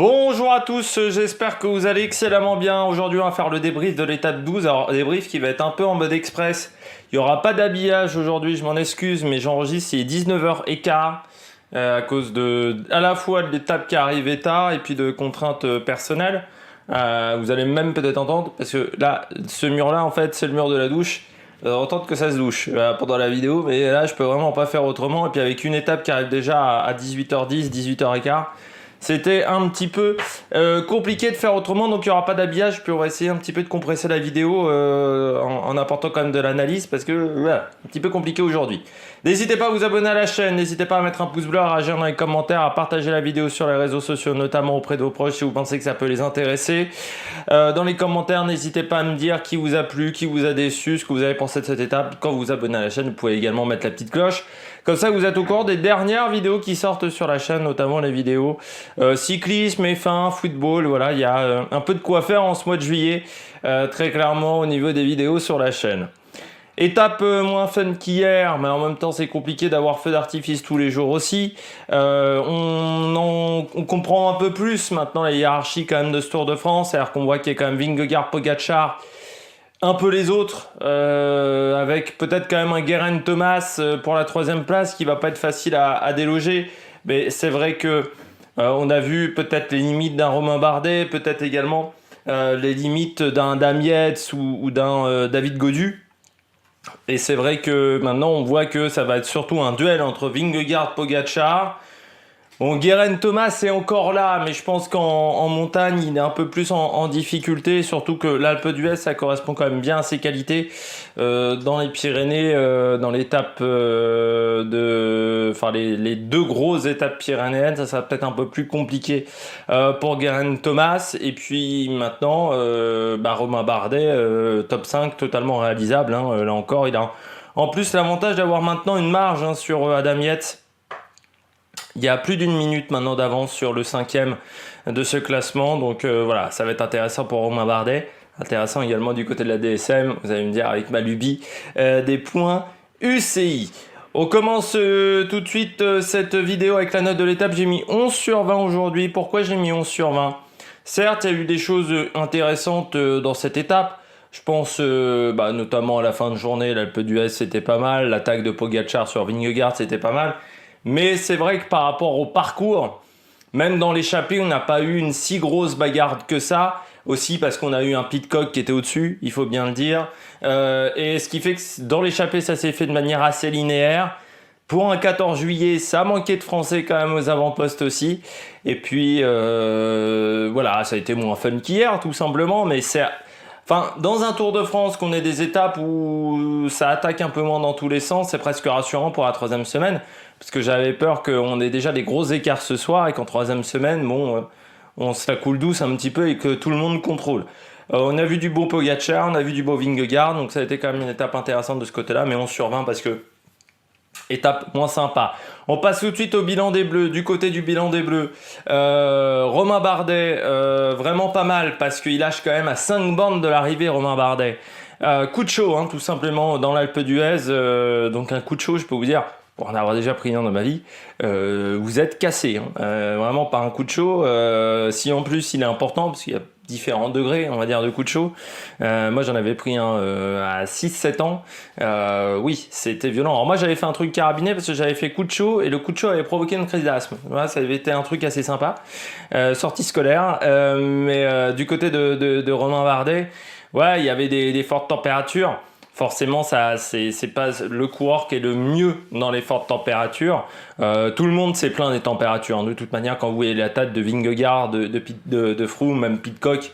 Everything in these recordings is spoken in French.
Bonjour à tous, j'espère que vous allez excellemment bien. Aujourd'hui, on va faire le débrief de l'étape 12. Alors, débrief qui va être un peu en mode express. Il n'y aura pas d'habillage aujourd'hui, je m'en excuse, mais j'enregistre, il est 19h15 à cause à la fois de l'étape qui arrive tard et puis de contraintes personnelles. Vous allez même peut-être entendre, parce que là, ce mur-là, en fait, c'est le mur de la douche. Entendre que ça se douche pendant la vidéo, mais là, je peux vraiment pas faire autrement. Et puis, avec une étape qui arrive déjà à 18h10, 18h15. C'était un petit peu compliqué de faire autrement, donc il n'y aura pas d'habillage, puis on va essayer un petit peu de compresser la vidéo en apportant quand même de l'analyse, parce que voilà, un petit peu compliqué aujourd'hui. N'hésitez pas à vous abonner à la chaîne, n'hésitez pas à mettre un pouce bleu, à réagir dans les commentaires, à partager la vidéo sur les réseaux sociaux, notamment auprès de vos proches si vous pensez que ça peut les intéresser. Dans les commentaires, n'hésitez pas à me dire qui vous a plu, qui vous a déçu, ce que vous avez pensé de cette étape. Quand vous vous abonnez à la chaîne, vous pouvez également mettre la petite cloche. Comme ça, vous êtes au courant des dernières vidéos qui sortent sur la chaîne, notamment les vidéos cyclisme, F1, football. Voilà, il y a un peu de quoi faire en ce mois de juillet, très clairement au niveau des vidéos sur la chaîne. Étape moins fun qu'hier, mais en même temps c'est compliqué d'avoir feu d'artifice tous les jours aussi. On comprend un peu plus maintenant la hiérarchie quand même de ce Tour de France, c'est-à-dire qu'on voit qu'il y a quand même Vingegaard, Pogačar, un peu les autres, avec peut-être quand même un Geraint Thomas pour la 3e place qui va pas être facile à déloger. Mais c'est vrai que on a vu peut-être les limites d'un Romain Bardet, peut-être également les limites d'un Yates ou d'un David Gaudu. Et c'est vrai que maintenant on voit que ça va être surtout un duel entre Vingegaard et Pogačar. Bon, Geraint Thomas est encore là, mais je pense qu'en montagne, il est un peu plus en difficulté, surtout que l'Alpe d'Huez, ça correspond quand même bien à ses qualités. Dans les Pyrénées, dans l'étape les deux grosses étapes pyrénéennes, ça sera peut-être un peu plus compliqué pour Geraint Thomas. Et puis maintenant, Romain Bardet, top 5, totalement réalisable. Hein. Là encore, il a en plus l'avantage d'avoir maintenant une marge sur Adam Yates. Il y a plus d'une minute maintenant d'avance sur le 5e de ce classement. Donc voilà, ça va être intéressant pour Romain Bardet. Intéressant également du côté de la DSM. Vous allez me dire avec ma lubie des points UCI. On commence tout de suite cette vidéo avec la note de l'étape. J'ai mis 11 sur 20 aujourd'hui. Pourquoi j'ai mis 11 sur 20 ? Certes, il y a eu des choses intéressantes dans cette étape. Je pense notamment à la fin de journée, l'Alpe d'Huez c'était pas mal. L'attaque de Pogačar sur Vingegaard c'était pas mal. Mais c'est vrai que par rapport au parcours, même dans l'échappée, on n'a pas eu une si grosse bagarre que ça. Aussi parce qu'on a eu un Pidcock qui était au-dessus, il faut bien le dire. Et ce qui fait que dans l'échappée, ça s'est fait de manière assez linéaire. Pour un 14 juillet, ça manquait de Français quand même aux avant-postes aussi. Et puis, voilà, ça a été moins fun qu'hier, tout simplement. Mais c'est... Enfin, dans un Tour de France, qu'on ait des étapes où ça attaque un peu moins dans tous les sens, c'est presque rassurant pour la 3e semaine. Parce que j'avais peur qu'on ait déjà des gros écarts ce soir et qu'en 3e semaine, on se la coule douce un petit peu et que tout le monde contrôle. On a vu du beau Pogačar, on a vu du beau Vingegaard, donc ça a été quand même une étape intéressante de ce côté-là, mais 11 sur 20 parce que étape moins sympa. On passe tout de suite au bilan des Bleus. Du côté du bilan des Bleus, Romain Bardet, vraiment pas mal parce qu'il lâche quand même à 5 bornes de l'arrivée, Romain Bardet. Coup de chaud, tout simplement, dans l'Alpe d'Huez. Donc un coup de chaud, je peux vous dire, pour en avoir déjà pris un dans ma vie, vous êtes cassé. Vraiment pas un coup de chaud. Si en plus il est important, parce qu'il y a différents degrés, on va dire, de coup de chaud. Moi, j'en avais pris un à 6-7 ans. Oui, c'était violent. Alors moi, j'avais fait un truc carabiné parce que j'avais fait coup de chaud et le coup de chaud avait provoqué une crise d'asthme. Voilà, ça avait été un truc assez sympa. Sortie scolaire. Mais du côté de Romain Bardet, ouais, il y avait des fortes températures. Forcément, ça, c'est pas le coureur qui est le mieux dans les fortes températures. Tout le monde s'est plaint des températures. De toute manière, quand vous voyez la tête de Vingegaard, de Froome, même Pidcock,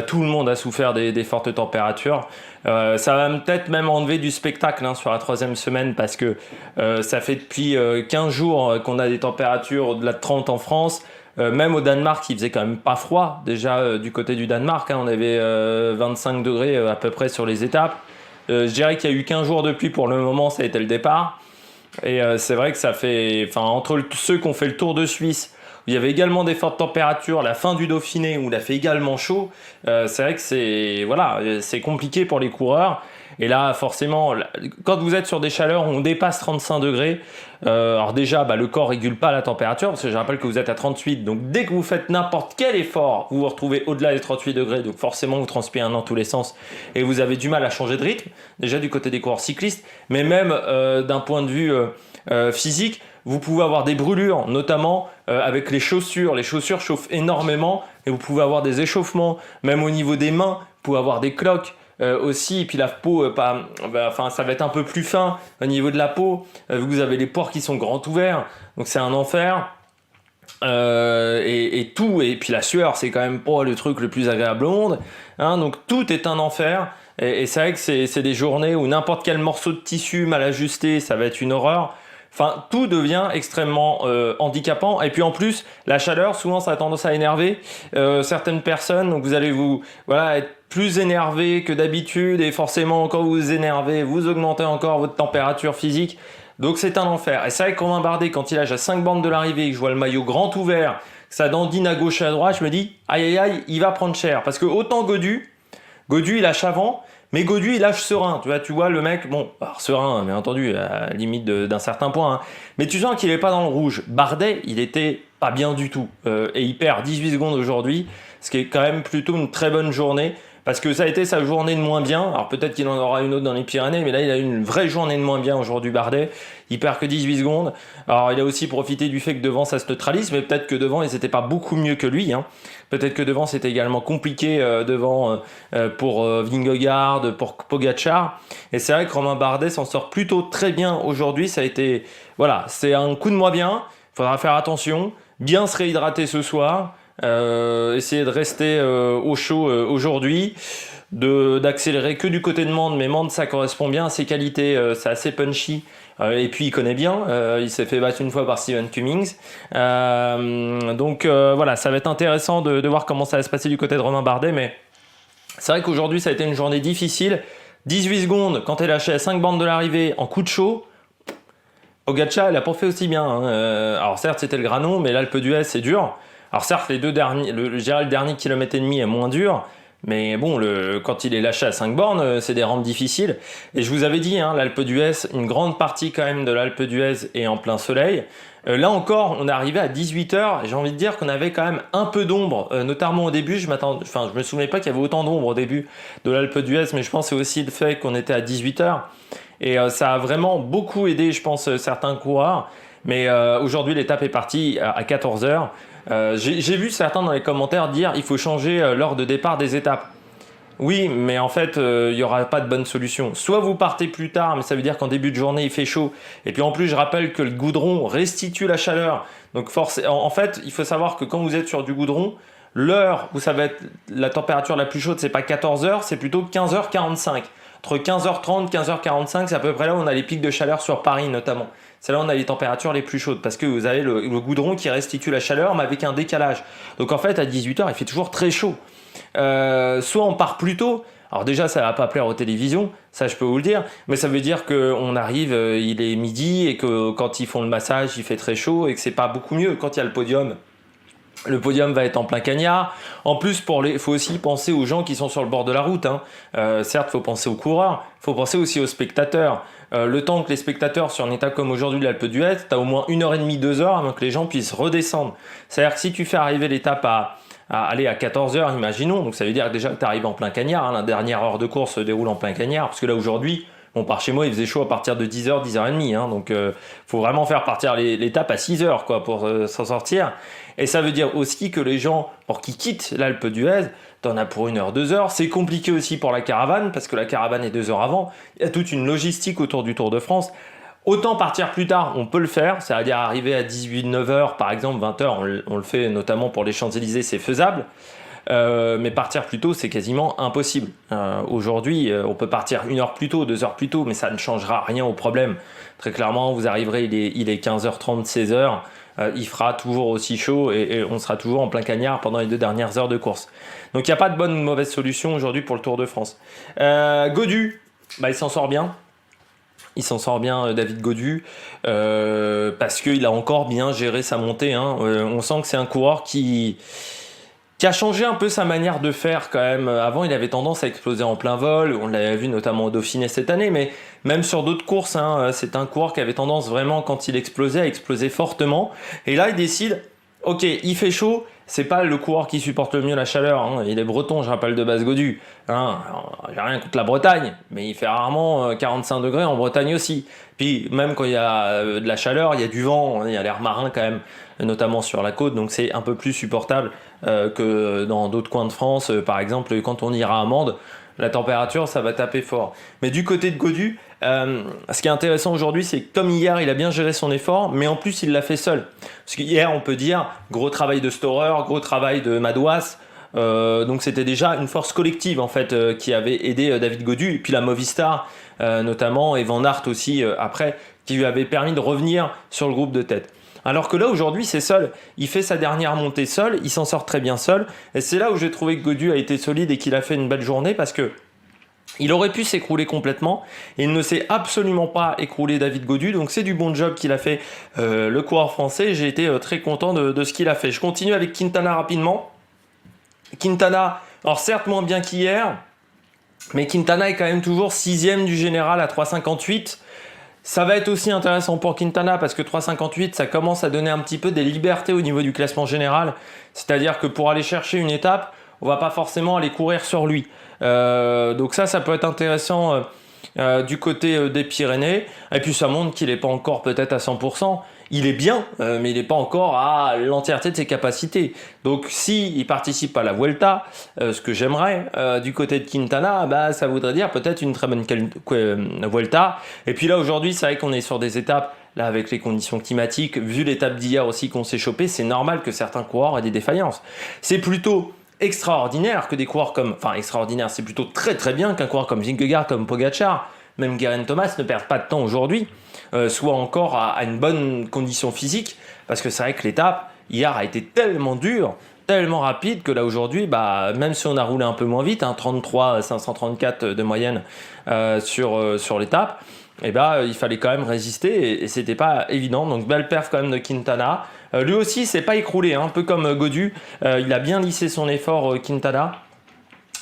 tout le monde a souffert des fortes températures. Ça va peut-être même enlever du spectacle sur la 3e semaine parce que ça fait depuis 15 jours qu'on a des températures au-delà de 30 en France. Même au Danemark, il faisait quand même pas froid. Déjà, du côté du Danemark, on avait 25 degrés à peu près sur les étapes. Je dirais qu'il y a eu 15 jours de pluie pour le moment, ça a été le départ. Et c'est vrai que ça fait... Enfin, entre ceux qui ont fait le Tour de Suisse, où il y avait également des fortes températures, la fin du Dauphiné, où il a fait également chaud, c'est vrai que c'est compliqué pour les coureurs. Et là, forcément, quand vous êtes sur des chaleurs où on dépasse 35 degrés, alors déjà, le corps régule pas la température, parce que je rappelle que vous êtes à 38, donc dès que vous faites n'importe quel effort, vous vous retrouvez au-delà des 38 degrés, donc forcément vous transpirez dans tous les sens, et vous avez du mal à changer de rythme, déjà du côté des coureurs cyclistes, mais même d'un point de vue physique, vous pouvez avoir des brûlures, notamment avec les chaussures. Les chaussures chauffent énormément et vous pouvez avoir des échauffements, même au niveau des mains, vous pouvez avoir des cloques aussi. Et puis la peau, ça va être un peu plus fin au niveau de la peau. Vous avez les pores qui sont grands ouverts, donc c'est un enfer. Et tout, et puis la sueur, c'est quand même pas le truc le plus agréable au monde. Hein, donc tout est un enfer. Et c'est vrai que c'est des journées où n'importe quel morceau de tissu mal ajusté, ça va être une horreur. Enfin, tout devient extrêmement handicapant. Et puis en plus, la chaleur, souvent, ça a tendance à énerver certaines personnes. Donc vous allez être plus énervé que d'habitude. Et forcément, quand vous vous énervez, vous augmentez encore votre température physique. Donc c'est un enfer. Et c'est vrai que Romain Bardet, quand il est à 5 bornes de l'arrivée, que je vois le maillot grand ouvert, que ça dandine à gauche et à droite, je me dis, aïe aïe aïe, il va prendre cher. Parce que autant Gaudu, il lâche avant. Mais Gaudu, il lâche serein, tu vois le mec, alors serein, bien entendu, à la limite d'un certain point, hein. Mais tu sens qu'il n'est pas dans le rouge. Bardet, il était pas bien du tout, et il perd 18 secondes aujourd'hui, ce qui est quand même plutôt une très bonne journée, parce que ça a été sa journée de moins bien. Alors peut-être qu'il en aura une autre dans les Pyrénées, mais là il a eu une vraie journée de moins bien aujourd'hui, Bardet. Il perd que 18 secondes. Alors il a aussi profité du fait que devant ça se neutralise, mais peut-être que devant ils n'étaient pas beaucoup mieux que lui, hein. Peut-être que devant c'était également compliqué pour Vingegaard, pour Pogacar. Et c'est vrai que Romain Bardet s'en sort plutôt très bien aujourd'hui. Ça a été, c'est un coup de moins bien. Il faudra faire attention, bien se réhydrater ce soir. Essayer de rester au chaud aujourd'hui, d'accélérer que du côté de Mende, mais Mende ça correspond bien à ses qualités, c'est assez punchy, et puis il connaît bien, il s'est fait battre une fois par Stephen Cummings, donc ça va être intéressant de voir comment ça va se passer du côté de Romain Bardet, mais c'est vrai qu'aujourd'hui ça a été une journée difficile. 18 secondes quand elle lâché à 5 bornes de l'arrivée en coup de chaud. Pogacar il a pas fait aussi bien, hein. Alors certes c'était le Granon, mais l'Alpe d'Huez c'est dur. Alors certes, les deux derniers, le dernier kilomètre et demi est moins dur, mais bon, quand il est lâché à 5 bornes, c'est des rampes difficiles. Et je vous avais dit, hein, l'Alpe d'Huez, une grande partie quand même de l'Alpe d'Huez est en plein soleil. Là encore, on est arrivé à 18h, et j'ai envie de dire qu'on avait quand même un peu d'ombre, notamment au début. Je me souvenais pas qu'il y avait autant d'ombre au début de l'Alpe d'Huez, mais je pense que c'est aussi le fait qu'on était à 18h. Et ça a vraiment beaucoup aidé, je pense, certains coureurs. Mais aujourd'hui, l'étape est partie à 14h. J'ai vu certains dans les commentaires dire il faut changer l'heure de départ des étapes. Oui, mais en fait, il n'y aura pas de bonne solution. Soit vous partez plus tard, mais ça veut dire qu'en début de journée, il fait chaud. Et puis en plus, je rappelle que le goudron restitue la chaleur. Donc en fait, il faut savoir que quand vous êtes sur du goudron, l'heure où ça va être la température la plus chaude, c'est pas 14h, c'est plutôt 15h45. Entre 15h30 et 15h45, c'est à peu près là où on a les pics de chaleur sur Paris notamment. C'est là où on a les températures les plus chaudes parce que vous avez le goudron qui restitue la chaleur mais avec un décalage. Donc en fait à 18h il fait toujours très chaud. Soit on part plus tôt. Alors déjà ça va pas plaire aux télévisions, ça je peux vous le dire, mais ça veut dire qu'on arrive, il est midi et que quand ils font le massage il fait très chaud et que c'est pas beaucoup mieux quand il y a le podium. Le podium va être en plein cagnard. En plus, faut aussi penser aux gens qui sont sur le bord de la route, hein. Certes, il faut penser aux coureurs, il faut penser aussi aux spectateurs. Le temps que les spectateurs sur une étape comme aujourd'hui de l'Alpe d'Huez, tu as au moins 1h30, 2 heures avant que les gens puissent redescendre. C'est-à-dire que si tu fais arriver l'étape à 14h, imaginons, donc ça veut dire déjà que tu arrives en plein cagnard, hein, la dernière heure de course se déroule en plein cagnard, parce que là aujourd'hui, par chez moi, il faisait chaud à partir de 10h, 10h30, hein, donc faut vraiment faire partir l'étape à 6h quoi, pour s'en sortir. Et ça veut dire aussi que les gens, pour qu'ils quittent l'Alpe d'Huez, t'en as pour 1h, 2h. C'est compliqué aussi pour la caravane, parce que la caravane est 2 heures avant. Il y a toute une logistique autour du Tour de France. Autant partir plus tard, on peut le faire, c'est-à-dire arriver à 18, 9h, par exemple, 20h, on le fait notamment pour les Champs-Élysées, c'est faisable. Mais partir plus tôt, c'est quasiment impossible. Aujourd'hui, on peut partir 1 heure plus tôt, 2 heures plus tôt, mais ça ne changera rien au problème. Très clairement, vous arriverez, il est 15h30, 16h, il fera toujours aussi chaud et on sera toujours en plein cagnard pendant les 2 dernières heures de course. Donc il n'y a pas de bonne ou de mauvaise solution aujourd'hui pour le Tour de France. Gaudu, il s'en sort bien. Il s'en sort bien, David Gaudu, parce qu'il a encore bien géré sa montée, hein. On sent que c'est un coureur qui qui a changé un peu sa manière de faire quand même. Avant, il avait tendance à exploser en plein vol, on l'avait vu notamment au Dauphiné cette année, mais même sur d'autres courses, hein, c'est un coureur qui avait tendance vraiment, quand il explosait, à exploser fortement. Et là, il décide, ok, il fait chaud, c'est pas le coureur qui supporte le mieux la chaleur, hein. Il est breton, je rappelle, de Basse-Godu. Hein. J'ai rien contre la Bretagne, mais il fait rarement 45 degrés en Bretagne aussi. Puis même quand il y a de la chaleur, il y a du vent, il y a l'air marin quand même, notamment sur la côte, donc c'est un peu plus supportable que dans d'autres coins de France. Par exemple, quand on ira à Mende, la température, ça va taper fort. Mais du côté de Godu, ce qui est intéressant aujourd'hui, c'est que comme hier, il a bien géré son effort, mais en plus, il l'a fait seul. Parce qu'hier, on peut dire, gros travail de Storer, gros travail de Madouas. Donc c'était déjà une force collective en fait qui avait aidé David Godu, et puis la Movistar notamment, et Van Aert aussi après, qui lui avait permis de revenir sur le groupe de tête. Alors que là aujourd'hui c'est seul, il fait sa dernière montée seul, il s'en sort très bien seul, et c'est là où j'ai trouvé que Godu a été solide et qu'il a fait une belle journée, parce que il aurait pu s'écrouler complètement, et il ne s'est absolument pas écroulé, David Godu, donc c'est du bon job qu'il a fait le coureur français. J'ai été très content de ce qu'il a fait. Je continue avec Quintana rapidement. Quintana, alors certes moins bien qu'hier, mais Quintana est quand même toujours 6ème du général à 3,58. Ça va être aussi intéressant pour Quintana, parce que 3,58, ça commence à donner un petit peu des libertés au niveau du classement général. C'est-à-dire que pour aller chercher une étape, on va pas forcément aller courir sur lui. Donc ça peut être intéressant du côté des Pyrénées. Et puis ça montre qu'il n'est pas encore peut-être à 100%. Il est bien, mais il n'est pas encore à l'entièreté de ses capacités. Donc s'il participe à la Vuelta, ce que j'aimerais du côté de Quintana, bah, ça voudrait dire peut-être une très bonne Vuelta. Et puis là aujourd'hui, c'est vrai qu'on est sur des étapes, là avec les conditions climatiques, vu l'étape d'hier aussi qu'on s'est chopé, c'est normal que certains coureurs aient des défaillances. C'est plutôt extraordinaire que des coureurs comme... Enfin extraordinaire, c'est plutôt très très bien qu'un coureur comme Vingegaard, comme Pogacar, même Geraint Thomas ne perdent pas de temps aujourd'hui, soit encore à une bonne condition physique, parce que c'est vrai que l'étape hier a été tellement dure, tellement rapide, que là aujourd'hui, bah, même si on a roulé un peu moins vite, hein, 33 534 de moyenne sur l'étape, et bah, il fallait quand même résister, et c'était pas évident. Donc belle perf quand même de Quintana. Lui aussi s'est pas écroulé, hein, un peu comme Godu, il a bien lissé son effort, Quintana,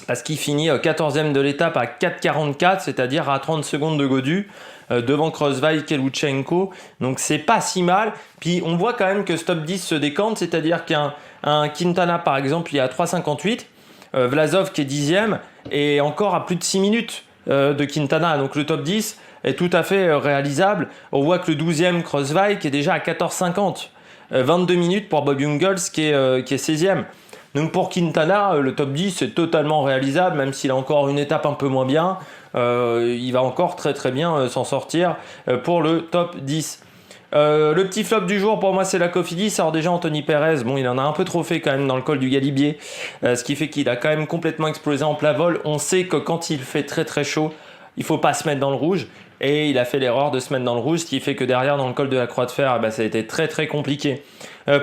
parce qu'il finit 14e de l'étape à 4,44, c'est-à-dire à 30 secondes de Godu, devant Kreuzweig et Lutsenko. Donc c'est pas si mal. Puis on voit quand même que ce top 10 se décante, c'est-à-dire qu'un Quintana par exemple, il est à 3,58, Vlasov qui est 10e, et encore à plus de 6 minutes de Quintana. Donc le top 10 est tout à fait réalisable. On voit que le 12e Kreuzweig est déjà à 14,50. 22 minutes pour Bob Jungels qui est 16e. Donc pour Quintana, le top 10 est totalement réalisable, même s'il a encore une étape un peu moins bien. Il va encore très très bien s'en sortir pour le top 10. Le petit flop du jour pour moi, c'est la Cofidis. Alors déjà Anthony Perez, bon, il en a un peu trop fait quand même dans le col du Galibier, ce qui fait qu'il a quand même complètement explosé en plat vol. On sait que quand il fait très très chaud, il faut pas se mettre dans le rouge, et il a fait l'erreur de se mettre dans le rouge, ce qui fait que derrière dans le col de la Croix de Fer, ça a été très très compliqué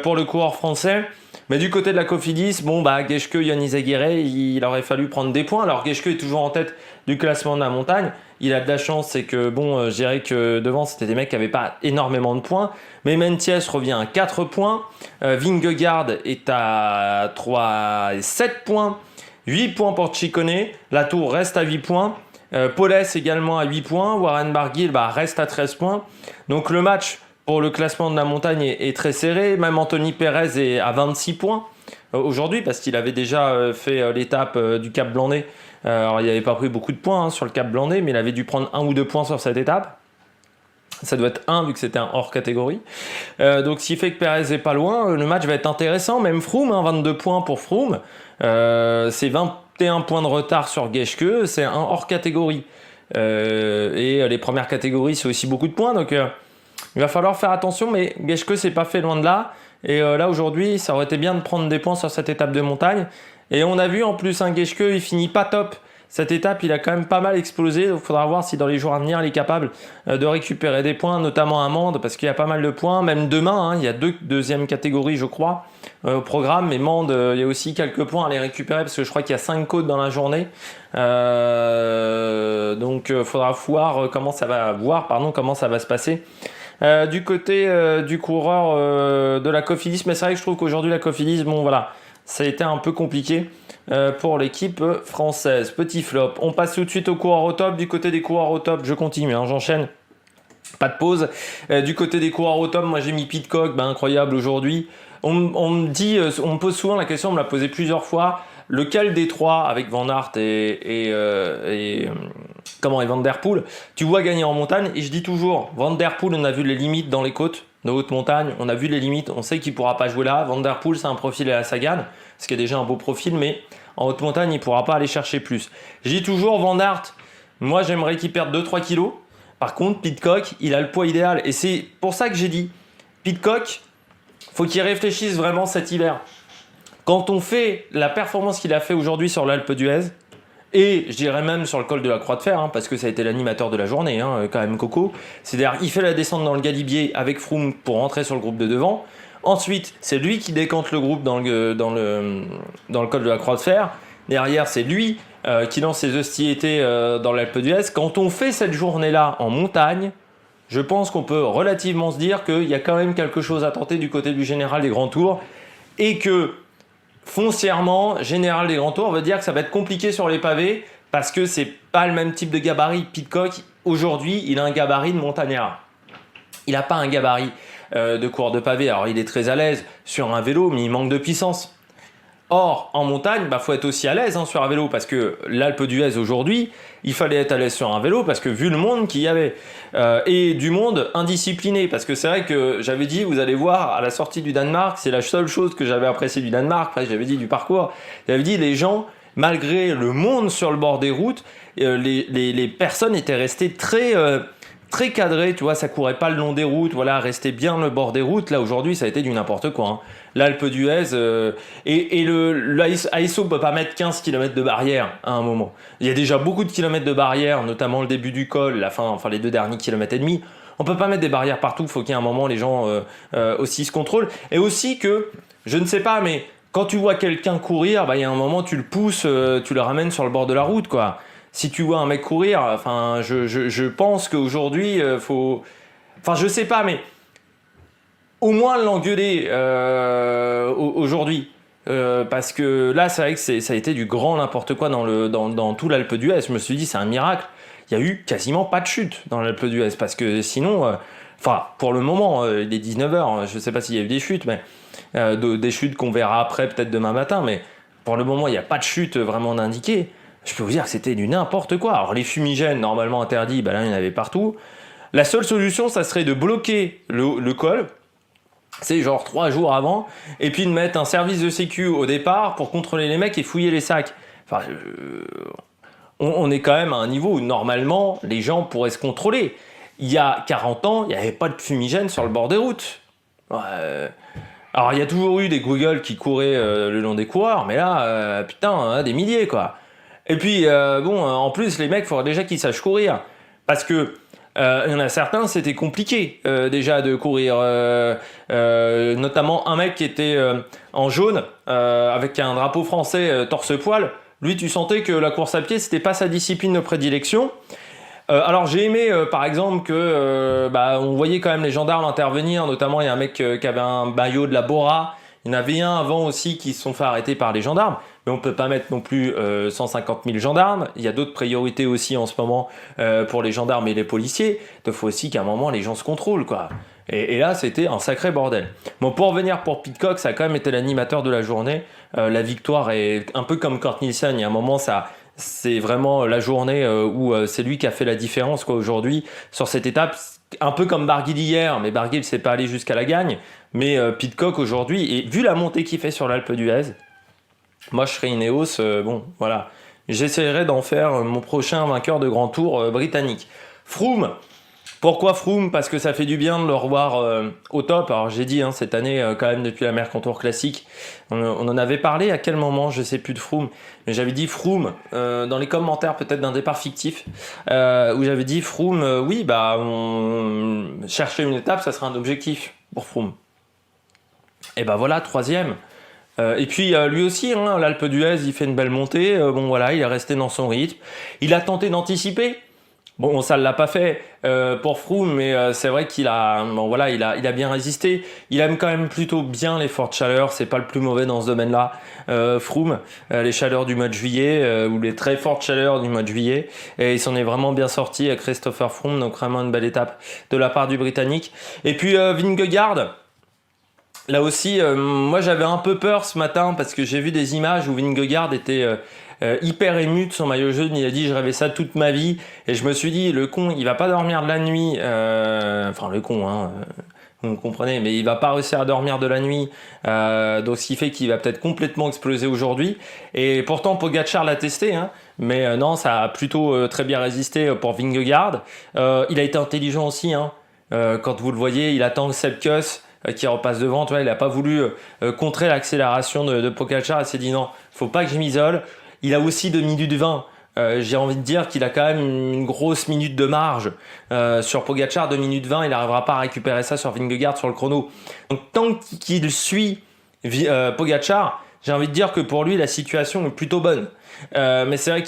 pour le coureur français. Mais du côté de la Cofidis, bon bah Geschke, Yannis Aguirre, il aurait fallu prendre des points. Alors Geschke est toujours en tête du classement de la montagne. Il a de la chance, c'est que bon, je dirais que devant c'était des mecs qui n'avaient pas énormément de points. Mais Mentiès revient à 4 points. Vingegaard est à 3 et 7 points. 8 points pour Ciccone. Latour reste à 8 points. Paulès également à 8 points. Warren Barguil reste à 13 points. Donc le match pour le classement de la montagne est très serré. Même Anthony Perez est à 26 points aujourd'hui, parce qu'il avait déjà fait l'étape du Cap Blandais. Alors il n'avait pas pris beaucoup de points sur le Cap Blandais, mais il avait dû prendre 1 ou 2 points sur cette étape. Ça doit être 1 vu que c'était un hors catégorie. Donc ce qui fait que Perez est pas loin. Le match va être intéressant. Même Froome, 22 points pour Froome. C'est 21 points de retard sur Geschke. C'est un hors catégorie. Et les premières catégories, c'est aussi beaucoup de points. Donc il va falloir faire attention, mais Geschke s'est pas fait loin de là. Et là aujourd'hui, ça aurait été bien de prendre des points sur cette étape de montagne. Et on a vu en plus Geschke, il finit pas top. Cette étape, il a quand même pas mal explosé. Donc il faudra voir si dans les jours à venir, il est capable de récupérer des points, notamment à Mende, parce qu'il y a pas mal de points. Même demain, il y a deuxième catégorie, je crois, au programme. Mais Mende, il y a aussi quelques points à les récupérer, parce que je crois qu'il y a 5 côtes dans la journée. Donc il faudra voir comment ça va se passer. Du côté du coureur de la Cofidis, mais c'est vrai que je trouve qu'aujourd'hui la Cofidis, bon voilà, ça a été un peu compliqué pour l'équipe française. Petit flop. On passe tout de suite aux coureurs au top. Du côté des coureurs au top, je continue, hein, j'enchaîne. Pas de pause. Du côté des coureurs au top, moi j'ai mis Pidcock, incroyable aujourd'hui. On me pose souvent la question, on me l'a posé plusieurs fois. Lequel des trois, avec Van Aert et Van Der Poel, tu vois gagner en montagne? Et je dis toujours, Van Der Poel, on a vu les limites dans les côtes de haute montagne, on a vu les limites, on sait qu'il ne pourra pas jouer là. Van Der Poel, c'est un profil à la Sagan, ce qui est déjà un beau profil, mais en haute montagne, il ne pourra pas aller chercher plus. Je dis toujours, Van Aert, moi j'aimerais qu'il perde 2-3 kilos. Par contre, Pidcock, il a le poids idéal. Et c'est pour ça que j'ai dit, Pidcock, faut qu'il réfléchisse vraiment cet hiver. Quand on fait la performance qu'il a fait aujourd'hui sur l'Alpe d'Huez, et je dirais même sur le col de la Croix de Fer, parce que ça a été l'animateur de la journée, quand même Coco. C'est-à-dire, il fait la descente dans le Galibier avec Froome pour rentrer sur le groupe de devant. Ensuite, c'est lui qui décante le groupe dans le col de la Croix de Fer. Derrière, c'est lui qui lance ses hostilités dans l'Alpe d'Huez. Quand on fait cette journée-là en montagne, je pense qu'on peut relativement se dire qu'il y a quand même quelque chose à tenter du côté du général des Grands Tours et que foncièrement, général des Grands Tours veut dire que ça va être compliqué sur les pavés parce que c'est pas le même type de gabarit. Pidcock, aujourd'hui, il a un gabarit de montagnard. Il n'a pas un gabarit de coureur de pavé. Alors, il est très à l'aise sur un vélo, mais il manque de puissance. Or, en montagne, faut être aussi à l'aise sur un vélo parce que l'Alpe d'Huez aujourd'hui, il fallait être à l'aise sur un vélo parce que vu le monde qu'il y avait et du monde indiscipliné parce que c'est vrai que j'avais dit, vous allez voir à la sortie du Danemark, c'est la seule chose que j'avais apprécié du Danemark, j'avais dit du parcours, j'avais dit les gens, malgré le monde sur le bord des routes, les personnes étaient restées très cadré, tu vois, ça courait pas le long des routes, voilà, restait bien le bord des routes. Là aujourd'hui, ça a été du n'importe quoi. L'Alpe d'Huez et l'ASO peut pas mettre 15 km de barrière à un moment. Il y a déjà beaucoup de kilomètres de barrière, notamment le début du col, la fin, les 2 derniers kilomètres et demi. On peut pas mettre des barrières partout. Il faut qu'il y ait un moment les gens aussi se contrôlent et aussi que je ne sais pas, mais quand tu vois quelqu'un courir, il y a un moment tu le pousses, tu le ramènes sur le bord de la route, quoi. Si tu vois un mec courir, je pense qu'aujourd'hui, faut... je sais pas, mais au moins l'engueuler aujourd'hui. Parce que là, c'est vrai que ça a été du grand n'importe quoi dans tout l'Alpe d'Huez. Je me suis dit, c'est un miracle. Il n'y a eu quasiment pas de chute dans l'Alpe d'Huez. Parce que sinon, pour le moment, il est 19h. Je ne sais pas s'il y a eu des chutes, mais des chutes qu'on verra après, peut-être demain matin. Mais pour le moment, il n'y a pas de chute vraiment indiquée. Je peux vous dire que c'était du n'importe quoi. Alors les fumigènes, normalement interdits, là il y en avait partout. La seule solution, ça serait de bloquer le col, c'est genre 3 jours avant, et puis de mettre un service de sécu au départ pour contrôler les mecs et fouiller les sacs. On est quand même à un niveau où normalement les gens pourraient se contrôler. Il y a 40 ans, il n'y avait pas de fumigène sur le bord des routes. Alors il y a toujours eu des Google qui couraient le long des coureurs, mais là, des milliers quoi. Et puis, en plus, les mecs, il faudrait déjà qu'ils sachent courir. Parce que il y en a certains, c'était compliqué déjà de courir. Notamment un mec qui était en jaune, avec un drapeau français torse-poil. Lui, tu sentais que la course à pied, c'était pas sa discipline de prédilection. Alors j'ai aimé par exemple que on voyait quand même les gendarmes intervenir, notamment il y a un mec qui avait un maillot de la Bora, il y en avait un avant aussi qui se sont fait arrêter par les gendarmes, mais on peut pas mettre non plus 150 000 gendarmes, il y a d'autres priorités aussi en ce moment pour les gendarmes et les policiers, il faut aussi qu'à un moment les gens se contrôlent quoi. Et là c'était un sacré bordel. Bon, pour revenir pour Pidcock, ça a quand même été l'animateur de la journée, la victoire est un peu comme Kurt Nielsen, il y a un moment c'est vraiment la journée où c'est lui qui a fait la différence quoi aujourd'hui sur cette étape, un peu comme Barguil hier, mais Barguil s'est pas allé jusqu'à la gagne, mais Pidcock aujourd'hui, et vu la montée qu'il fait sur l'Alpe d'Huez, moi je serais Ineos, voilà, j'essaierai d'en faire mon prochain vainqueur de Grand Tour britannique. Froome, pourquoi Froome? Parce que ça fait du bien de le revoir au top. Alors j'ai dit cette année quand même depuis la Mercantour Classique, on en avait parlé à quel moment, je sais plus de Froome, mais j'avais dit Froome dans les commentaires peut-être d'un départ fictif où j'avais dit Froome, on chercher une étape, ça sera un objectif pour Froome. Et voilà, 3e. Et puis lui aussi, l'Alpe d'Huez, il fait une belle montée. Il est resté dans son rythme. Il a tenté d'anticiper. Bon, ça ne l'a pas fait pour Froome, mais c'est vrai qu'il a, bon, voilà, il a bien résisté. Il aime quand même plutôt bien les fortes chaleurs. C'est pas le plus mauvais dans ce domaine-là. Froome, les chaleurs du mois de juillet ou les très fortes chaleurs du mois de juillet, et il s'en est vraiment bien sorti avec Christopher Froome. Donc vraiment une belle étape de la part du Britannique. Et puis Vingegaard. Là aussi, moi j'avais un peu peur ce matin parce que j'ai vu des images où Vingegaard était hyper ému de son maillot jaune. Il a dit je rêvais ça toute ma vie et je me suis dit le con il va pas dormir de la nuit. Enfin le con hein. Vous comprenez, mais il va pas réussir à dormir de la nuit, donc ce qui fait qu'il va peut-être complètement exploser aujourd'hui. Et pourtant Pogačar l'a testé, hein, mais non, ça a plutôt très bien résisté pour Vingegaard. Il a été intelligent aussi, hein. Quand vous le voyez, il attend Sepp Kuss qui repasse devant. Tu vois, il n'a pas voulu contrer l'accélération de Pogačar. Il s'est dit non, faut pas que je m'isole. Il a aussi 2 minutes 20. J'ai envie de dire qu'il a quand même une grosse minute de marge sur Pogačar, 2 minutes 20, il n'arrivera pas à récupérer ça sur Vingegaard sur le chrono. Donc tant qu'il suit Pogačar, j'ai envie de dire que pour lui la situation est plutôt bonne. Mais c'est vrai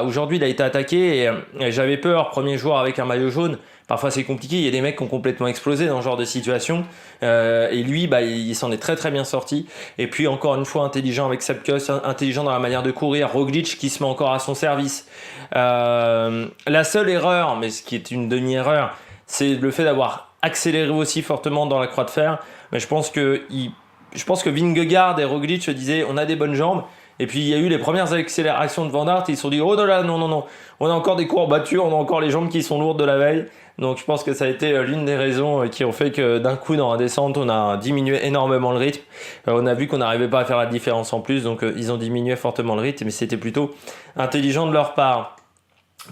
aujourd'hui il a été attaqué et j'avais peur, premier jour avec un maillot jaune. Parfois c'est compliqué, il y a des mecs qui ont complètement explosé dans ce genre de situation. Et lui, il s'en est très très bien sorti. Et puis encore une fois, intelligent avec Sepp Kuss, intelligent dans la manière de courir. Roglic qui se met encore à son service. La seule erreur, mais ce qui est une demi-erreur, c'est le fait d'avoir accéléré aussi fortement dans la croix de fer. Mais je pense que Vingegaard et Roglic se disaient on a des bonnes jambes. Et puis il y a eu les premières accélérations de Van Aert et ils se sont dit oh là non, on a encore des courbatures, on a encore les jambes qui sont lourdes de la veille. Donc je pense que ça a été l'une des raisons qui ont fait que d'un coup dans la descente on a diminué énormément le rythme. On a vu qu'on n'arrivait pas à faire la différence en plus, donc ils ont diminué fortement le rythme, mais c'était plutôt intelligent de leur part.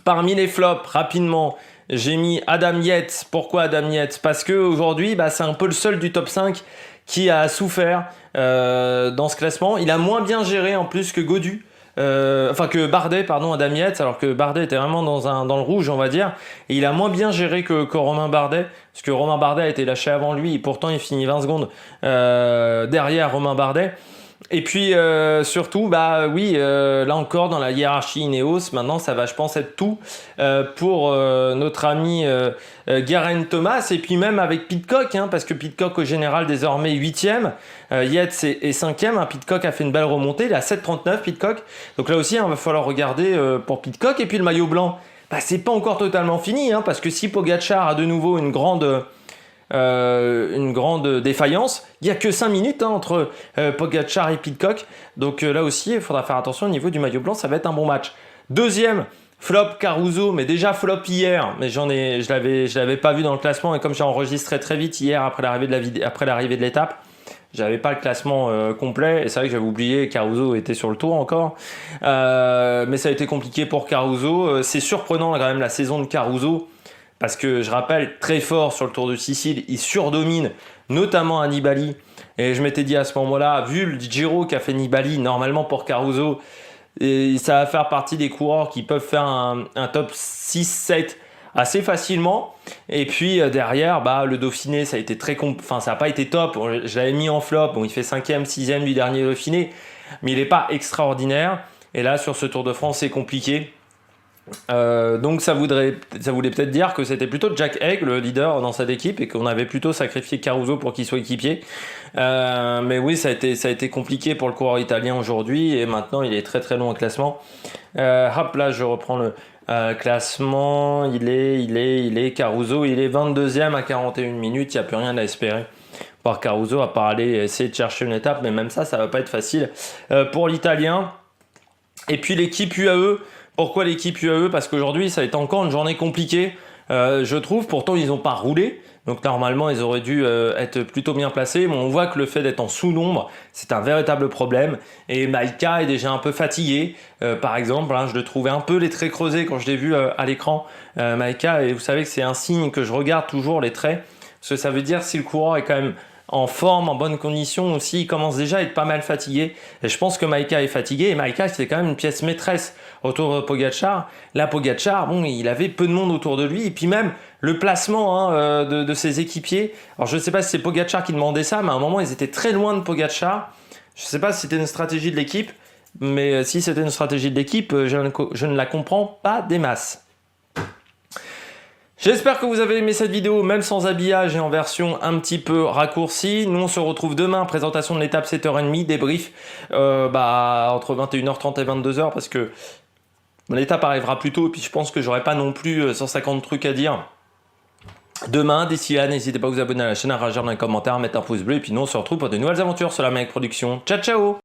Parmi les flops, rapidement, j'ai mis Adam Yates. Pourquoi Adam Yates? Parce qu'aujourd'hui c'est un peu le seul du top 5 qui a souffert dans ce classement. Il a moins bien géré en plus que Gaudu. Que Bardet, pardon, Adam Yates, alors que Bardet était vraiment dans le rouge, on va dire, et il a moins bien géré que Romain Bardet, parce que Romain Bardet a été lâché avant lui, et pourtant il finit 20 secondes derrière Romain Bardet. Et puis surtout, là encore dans la hiérarchie Ineos, maintenant ça va je pense être tout pour notre ami Geraint Thomas, et puis même avec Pidcock, hein, parce que Pidcock au général désormais 8ème, Yates est 5ème, hein, Pidcock a fait une belle remontée, il est à 7,39 Pidcock, donc là aussi il va falloir regarder pour Pidcock. Et puis le maillot blanc, c'est pas encore totalement fini, hein, parce que si Pogačar a de nouveau une grande défaillance. Il n'y a que 5 minutes entre Pogačar et Pidcock. Donc là aussi, il faudra faire attention au niveau du maillot blanc. Ça va être un bon match. Deuxième, flop Caruso. Mais déjà flop hier. Mais je l'avais pas vu dans le classement. Et comme j'ai enregistré très vite hier après l'arrivée de l'étape, j'avais pas le classement complet. Et c'est vrai que j'avais oublié, Caruso était sur le tour encore. Mais ça a été compliqué pour Caruso. C'est surprenant quand même la saison de Caruso. Parce que je rappelle, très fort sur le Tour de Sicile, il surdomine notamment à Nibali. Et je m'étais dit à ce moment-là, vu le Giro qu'a fait Nibali, normalement pour Caruso, et ça va faire partie des coureurs qui peuvent faire un top 6-7 assez facilement. Et puis derrière, le Dauphiné, ça a été ça n'a pas été top. Je l'avais mis en flop. Bon, il fait 5e, 6e du dernier Dauphiné, mais il n'est pas extraordinaire. Et là, sur ce Tour de France, c'est compliqué. Donc ça voulait peut-être dire que c'était plutôt Jack Haig le leader dans cette équipe et qu'on avait plutôt sacrifié Caruso pour qu'il soit équipier. Mais oui, ça a été compliqué pour le coureur italien aujourd'hui et maintenant il est très très long au classement. Hop là, je reprends le classement. Il est Caruso, il est 22e à 41 minutes. Il n'y a plus rien à espérer par Caruso à part aller essayer de chercher une étape, mais même ça va pas être facile pour l'Italien. Et puis l'équipe UAE. Pourquoi l'équipe UAE? Parce qu'aujourd'hui, ça a été encore une journée compliquée, je trouve. Pourtant, ils n'ont pas roulé. Donc normalement, ils auraient dû être plutôt bien placés. Mais on voit que le fait d'être en sous-nombre, c'est un véritable problème. Et Maïka est déjà un peu fatigué. Par exemple, je le trouvais un peu les traits creusés quand je l'ai vu à l'écran. Maïka, et vous savez que c'est un signe que je regarde toujours, les traits. Parce que ça veut dire si le coureur est quand même en forme, en bonne condition aussi, il commence déjà à être pas mal fatigué. Et je pense que Maïka est fatigué. Et Maïka, c'est quand même une pièce maîtresse autour de Pogačar. Là, Pogačar, il avait peu de monde autour de lui. Et puis même, le placement de ses équipiers. Alors, je ne sais pas si c'est Pogačar qui demandait ça, mais à un moment, ils étaient très loin de Pogačar. Je ne sais pas si c'était une stratégie de l'équipe. Mais si c'était une stratégie de l'équipe, je ne la comprends pas des masses. J'espère que vous avez aimé cette vidéo, même sans habillage et en version un petit peu raccourcie. Nous, on se retrouve demain, présentation de l'étape 7h30, débrief entre 21h30 et 22h, parce que l'étape arrivera plus tôt, et puis je pense que j'aurai pas non plus 150 trucs à dire demain. D'ici là, n'hésitez pas à vous abonner à la chaîne, à réagir dans les commentaires, à mettre un pouce bleu, et puis nous, on se retrouve pour de nouvelles aventures sur la Mec Production. Ciao, ciao!